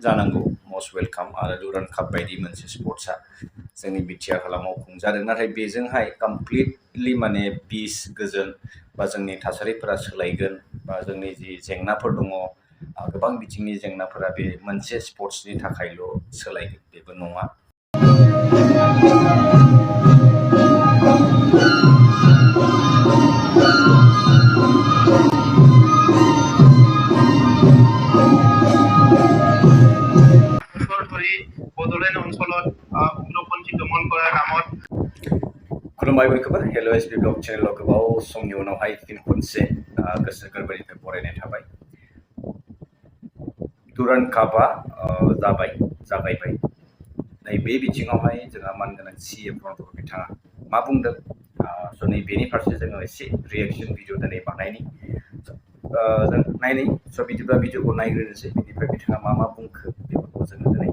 जानांगौ must welcome आरो Durand काप बायदि मोनसे स्पर्ट्सआ जोंनि बिटिआर हालामाव खुंजादों नाथाय बेजोंहाय कमप्लिटलि माने पिस गोजोन बा जोंनि थासारिफोरा सोलायगोन बा जोंनि जि जेंनाफोर दङ गोबां बिथिंनि जेंनाफोरा बे मोनसे स्पर्ट्सनि थाखायल' सोलायगोन बेबो नङा। खुलुमबाय बयखौबो हेल' एसबि ब्लग चेनेलाव गोबाव समनि उनावहाय फिन खनसे गोसो गोरबोनिफ्राय बरायनाय थाबाय। डुरान्ड कापआ जागायबाय नैबे बिथिङावहाय जोंहा मानगोनां CA प्रनब बिथाङा मा बुंदों स' नैबेनि फारसे जोङो एसे रिएक्सन भिडिअ दिनै बानायनि जों नायनि स' बिदिब्ला भिडिअखौ नायग्रोनोसै बिनिफ्राय बिथाङा मा बुंखो बेफोरखौ जोङो दिनै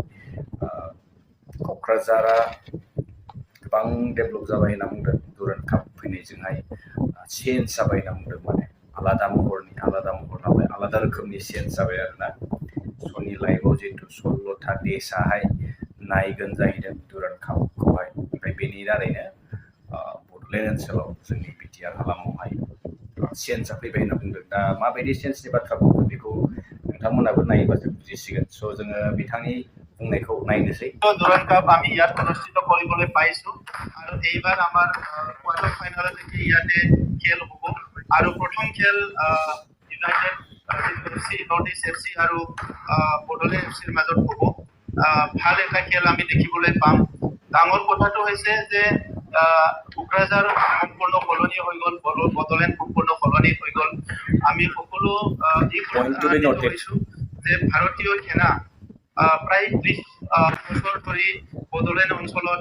क'क्राझारा गोबां डेभेलप जाबाय होनना बुंदों डुरान्ड काप फैनायजोंहाय चेन्ज जाबाय होनना बुंदों माने आलादा महर आलादा रोखोमनि चेन्ज जाबाय आरोना सनि लाइफआव जिहेतु 16था देशआहाय नायगोन जाहैदों डुरान्ड कापखौहाय ओमफ्राय बेनि दारैनो बड'लेण्ड ओनसोलाव जोंनि बिटिआर हालामावहाय चेन्जआ फैबाय होनना बुंदों। दा माबायदि चेन्जनि बाथ्रा बुंदों बेखौ नोंथांमोनाबो नायोबासो बुजिसिगोन। स' जोङो बिथांनि बुंनायखौ नायनोसै। ডুরান্ড কাপ আমি ইয়াত অনুষ্ঠিত কৰিবলৈ পাইছো আৰু এইবাৰ আমাৰ কোৱাৰ্টাৰ ফাইনেললৈকে ইয়াতে খেল হ'ব আৰু প্ৰথম খেল ইউনাইটেড এফচি নৰ্থ ইষ্ট এফচি আৰু বড়োলেণ্ড এফচিৰ মাজত হ'ব। ভাল এটা খেল আমি দেখিবলৈ পাম। ডাঙৰ কথাটো হৈছে যে কোকৰাঝাৰ সম্পূৰ্ণ সলনি হৈ গ'ল, বড়োলেণ্ড সম্পূৰ্ণ সলনি হৈ গ'ল। আমি সকলো কৈছো যে ভাৰতীয় সেনা প্ৰায় 30 বছৰ ধৰি বড়োলেণ্ড অঞ্চলত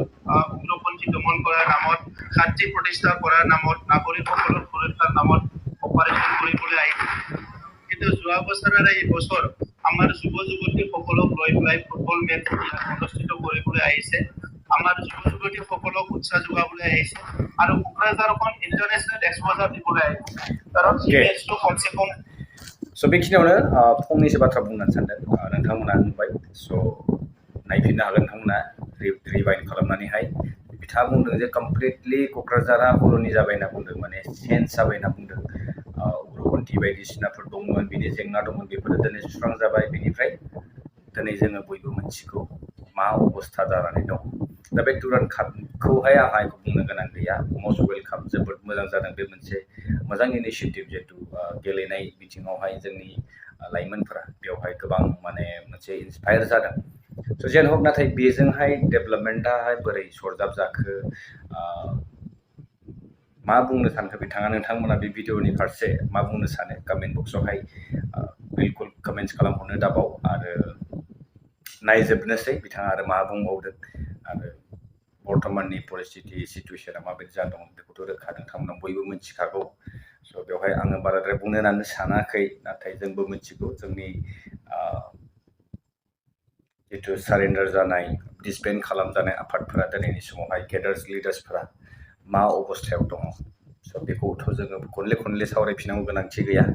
উগ্ৰপন্থী দমন কৰাৰ নামত শান্তি প্ৰতিষ্ঠা কৰাৰ নামত নাগৰিকসকলৰ সুৰক্ষাৰ নামত অপাৰেশ্যন কৰিবলৈ আহিছে। কিন্তু যোৱা বছৰেৰে এই বছৰ আমাৰ যুৱ যুৱতীসকলক লৈ পেলাই ফুটবল মেচ অনুষ্ঠিত কৰিবলৈ আহিছে। আমাৰ যুৱ যুৱতীসকলক উৎসাহ যোগাবলৈ আহিছে আৰু কোকৰাঝাৰখন ইণ্টাৰনেশ্যনেল এক্সপ'জাৰ দিবলৈ আহিছে। কাৰণ এই মেচটো কমচে কম स' बेखिनियावनो फंनैसो बाथ्रा बुंनो सानदों नोंथांमोना नुबाय स' नायफिननो हागोन नोंथांमोना रिवाइन्ड खालामनानैहाय बिथाङा बुंदों जे कमप्लिटलि क'क्राझारा कल'नि जाबाय होनना बुंदों माने चेन्ज जाबाय होनना बुंदों। उग्रपन्थी बायदिसिनाफोर दंमोन बिनि जेंना दंमोन बेफोरो दिनै सुस्रांजाबाय बिनिफ्राय दिनै जोङो बयबो मिथिगौ मा अबस्था जानानै दं। दा बे डुरान्ड कापखौहाय आंहा बुंनो गोनां गैया मस्ट वेलकाम जोबोद मोजां जादों बे मोनसे मोजां इनिशियेटिभ जिहेतु गेलेनाय बिथिङावहाय जोंनि लाइमोनफोरा बेवहाय गोबां माने मोनसे इन्सपायार जादों। स' जेन हक नाथाय बेजोंहाय डेभेलपमेन्टआहाय बोरै सरजाब जाखो मा बुंनो सानखो बिथाङा नोंथांमोना बे भिडिअनि फारसे मा बुंनो सानो कमेन्ट बक्सआवहाय बिलकुल कमेन्ट्स खालामहरनो दाबाव आरो नायजोबनोसै बिथाङा आरो मा बुंबावदों आरो बर्तमाननि परिस्थिति सिटुवेसना माबायदि जाना दं बेखौथ' रोखा नोंथांमोना बयबो मिथिखागौ। स' बेवहाय आङो बाराद्राय बुंनो होननानै सानाखै नाथाय जोंबो मिथिगौ जोंनि जिथु सारेन्डार जानाय डिसबेन्ड खालामजानाय आफादफोरा दिनैनि समावहाय केडार्स लिडार्सफोरा मा अबस्थायाव दङ। स' बेखौथ' जोङो खनले सावरायफिननांगौ गोनांथि गैया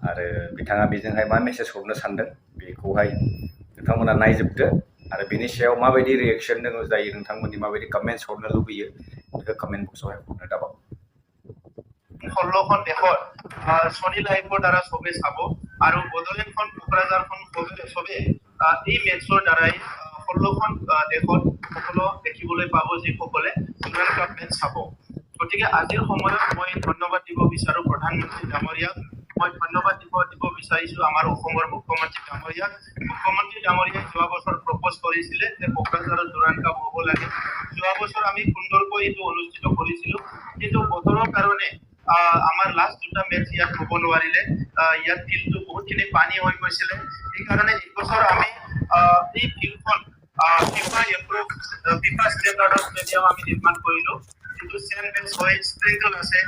आरो बिथाङा बेजोंहाय मा मेसेज हरनो सानदों बेखौहाय नोंथांमोना नायजोबदो आरो बेनि सायाव माबायदि रिएक्सन दङ जायो नोंथांमोननि माबायदि कमेन्ट्स हरनो लुबैयो बेखौ कमेन्ट बक्सआवहाय हरनो दाबाव। 16খন দেশত সনি লাইফৰ দ্বাৰা সবে চাব আৰু বড়োলেণ্ডখন কোকৰাঝাৰখন সবে এই মেচৰ দ্বাৰাই 16খন দেশত সকলো দেখিবলৈ পাব যিসকলে ডুৰান্ড কাপ মেচ চাব। গতিকে আজিৰ সময়ত মই ধন্যবাদ দিব বিচাৰোঁ প্ৰধানমন্ত্ৰী ডাঙৰীয়াক। মই ধন্যবাদ দিব বিচাৰিছোঁ আমাৰ অসমৰ মুখ্যমন্ত্ৰী ডাঙৰীয়াক। মুখ্যমন্ত্ৰী ডাঙৰীয়াই যোৱা বছৰ প্ৰপ'জ কৰিছিলে যে কোকৰাঝাৰত ডুৰান্ড কাপ হ'ব লাগে। যোৱা বছৰ আমি সুন্দৰকৈ এইটো অনুষ্ঠিত কৰিছিলোঁ কিন্তু বতৰৰ কাৰণে আমাৰ লাষ্ট দুটা মেচ ইয়াত হ'ব নোৱাৰিলে। ইয়াত ফিল্ডটো বহুতখিনি পানী হৈ গৈছিলে সেইকাৰণে এই বছৰ আমি এই ফিল্ডখন ফিফা ষ্টেণ্ডাৰ্ডৰ ষ্টেডিয়াম আমি নিৰ্মাণ কৰিলোঁ যিটো চেন বেঞ্চ হয় স্প্ৰিংকল আছে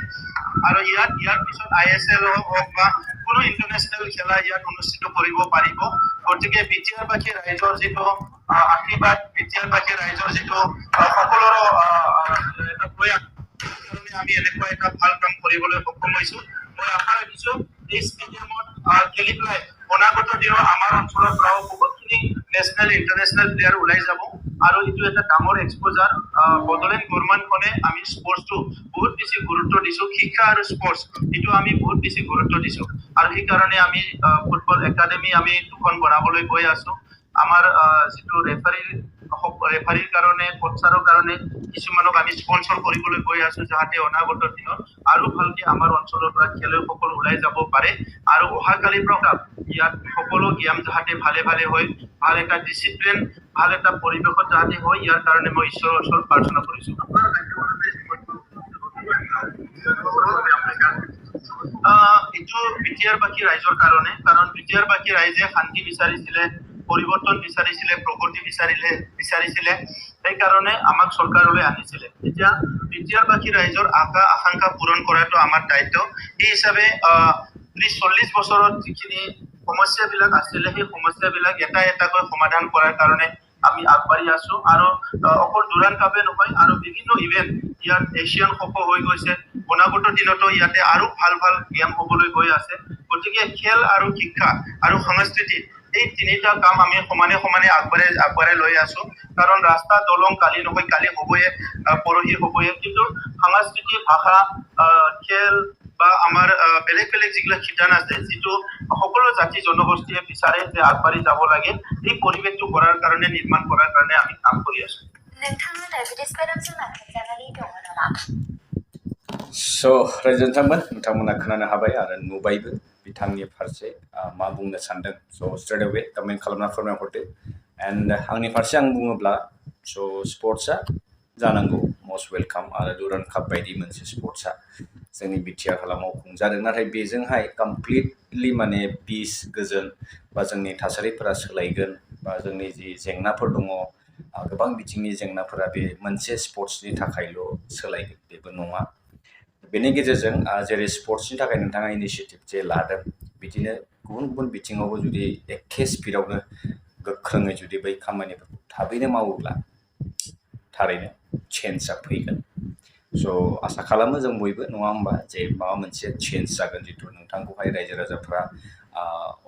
আৰু ইয়াৰ পিছত ISL হওক বা কোনো ইণ্টাৰনেশ্যনেল খেলা ইয়াত অনুষ্ঠিত কৰিব পাৰিব। গতিকে বিটিআৰবাসী ৰাইজৰ যিটো আশীৰ্বাদ বিটিআৰবাসী ৰাইজৰ যিটো সকলোৰে এটা প্ৰয়াস আমি এনেকুৱা এটা ভাল কাম কৰিবলৈ সক্ষম হৈছোঁ। মই আশা ৰাখিছোঁ এই ষ্টেডিয়ামত খেলি পেলাই অনাগত দিনত আমাৰ অঞ্চলৰ পৰাও বহুতখিনি নেশ্যনেল ইণ্টাৰনেশ্যনেল প্লেয়াৰ ওলাই যাব আৰু এইটো এটা ডাঙৰ এক্সপ'জাৰ বড়োলেণ্ড গভৰ্ণমেণ্টখনে আমি স্পৰ্টছটো বহুত বেছি গুৰুত্ব দিছোঁ শিক্ষা আৰু স্পৰ্টছ এইটো আমি বহুত বেছি গুৰুত্ব দিছোঁ আৰু সেইকাৰণে আমি ফুটবল একাডেমি আমি দুখন বনাবলৈ গৈ আছোঁ আমাৰ যিটো ৰেফাৰীৰ কাৰণে কোচাৰৰ কাৰণে কিছুমানক আমি স্পন্সৰ কৰিবলৈ গৈ আছো যাতে অনাগত দিনত আৰু ভালকে আমাৰ অঞ্চলৰ পৰা খেলুৱৈসকল ওলাই যাব পাৰে আৰু অহাকালিৰ পৰা ইয়াত সকলো গেম যাতে ভালে ভালে হয় ভাল এটা ডিচিপ্লিন ভাল এটা পৰিৱেশত যাতে হয় ইয়াৰ কাৰণে মই ঈশ্বৰৰ ওচৰত প্ৰাৰ্থনা কৰিছো এইটো বিটিআৰ বাকী ৰাইজৰ কাৰণে কাৰণ বিটিআৰ বাকী ৰাইজে শান্তি বিচাৰিছিলে পৰিৱৰ্তন বিচাৰিছিলে প্ৰগতি বিচাৰিছিলে সেইকাৰণে আমাক চৰকাৰলৈ আনিছিলে এতিয়া বিটিআৰ বাকী ৰাইজৰ আকাংক্ষা পূৰণ কৰাটো আমাৰ দায়িত্ব এই হিচাপে 30-40 বছৰত যিখিনি সমস্যাবিলাক আছিলে সেই সমস্যাবিলাক এটা এটাকৈ সমাধান কৰাৰ কাৰণে আমি আগবাঢ়ি আছো আৰু অকল ডুৰাণ্ড কাপে নহয় আৰু বিভিন্ন ইভেন্ট ইয়াত এছিয়ান কাপো হৈ গৈছে অনাগত দিনতো ইয়াতে আৰু ভাল ভাল গেম হ'বলৈ গৈ আছে গতিকে খেল আৰু শিক্ষা আৰু সংস্কৃতি এই তিনিটা কাম আমি সমানে সমানে আগবাঢ়াই লৈ আছো কাৰণ ৰাস্তা দলং কালি নহয় কালি হ'বয়ে পৰহি হ'বয়ে কিন্তু সংস্কৃতি ভাষা খেল বা আমাৰ বেলেগ বেলেগ যিবিলাক শিতান আছে যিটো সকলো জাতি জনগোষ্ঠীয়ে বিচাৰে যে আগবাঢ়ি যাব লাগে এই পৰিৱেশটো কৰাৰ কাৰণে নিৰ্মাণ কৰাৰ কাৰণে আমি কাম কৰি আছো नोंथाङा डायबेटिस बेरामजों नाख्रेबजानानै दङ नामा? So, रायजो नोंथांमोना खोनानो हाबाय आरो नुबायबो बिथांनि फारसे मा बुंनो सानदों स' स्ट्रेट अवे कमेन्ट खालामना फोरमायहरदो एन्ड आंनि फारसे आं बुङोब्ला स' स्पर्ट्सआ जानांगौ मस्ट वेलकाम आरो डुरान्ड काप बायदि मोनसे स्पर्ट्सआ जोंनि बिटिआर हालामाव खुंजादों नाथाय बेजोंहाय कमप्लिटलि माने पिस गोजोन बा जोंनि थासारिफोरा सोलायगोन बा जोंनि जि जेंनाफोर दङ गोबां बिथिंनि जेंनाफोरा बे मोनसे स्पर्ट्सनि थाखायल' सोलायगोन बेबो नङा बेनि गेजेरजों जेरै स्पर्ट्सनि थाखाय नोंथाङा इनिशिएटिभ जे लादों बिदिनो गुबुन गुबुन बिथिङावबो जुदि एखे स्पिडआवनो गोख्रोङै जुदि बै खामानिफोरखौ थाबैनो मावोब्ला थारैनो चेन्जआ फैगोन स' आसा खालामो जों बयबो नङा होमबा जे माबा मोनसे चेन्ज जागोन जितु नोंथांखौहाय रायजो राजाफ्रा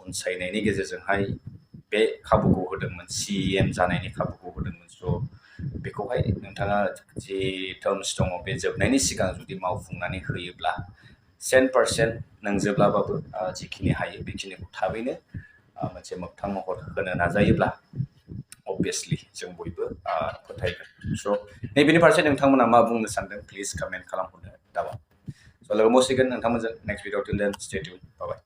अनसायनायनि गेजेरजोंहाय बे खाबुखौ होदोंमोन CEM जानायनि खाबुखौ होदोंमोन स' बेखौहाय नोंथाङा जि टार्म्स दङ बे जोबनायनि सिगां जुदि मावफुंनानै होयोब्ला 100% नोंजोब्लाबाबो जिखिनि हायो बेखिनिखौ थाबैनो मोनसे मोगथां महर होनो नाजायोब्ला obviously जों बयबो फोथायगोन स' नैबेनि फारसे नोंथांमोना मा बुंनो सानदों प्लिज कमेन्ट खालामहरनो दाबा स' लोगो मोनसिगोन नोंथांमोनजों नेक्स्ट भिडिअ टिल देन स्टे टिउन बाय बाय